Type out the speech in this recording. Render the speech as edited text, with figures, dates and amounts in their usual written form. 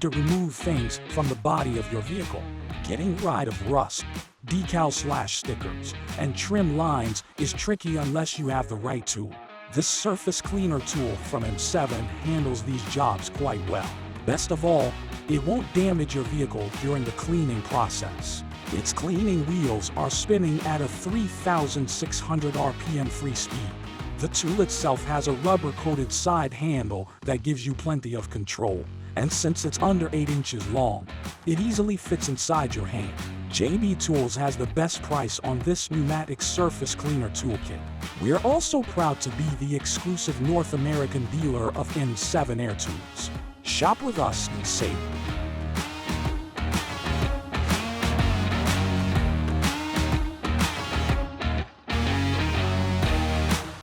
to remove things from the body of your vehicle. Getting rid of rust, decals/stickers, and trim lines is tricky unless you have the right tool. This surface cleaner tool from M7 handles these jobs quite well. Best of all, it won't damage your vehicle during the cleaning process. Its cleaning wheels are spinning at a 3,600 RPM free speed. The tool itself has a rubber-coated side handle that gives you plenty of control, and since it's under 8 inches long, it easily fits inside your hand. JB Tools has the best price on this pneumatic surface cleaner toolkit. We are also proud to be the exclusive North American dealer of M7 Air Tools. Shop with us and save.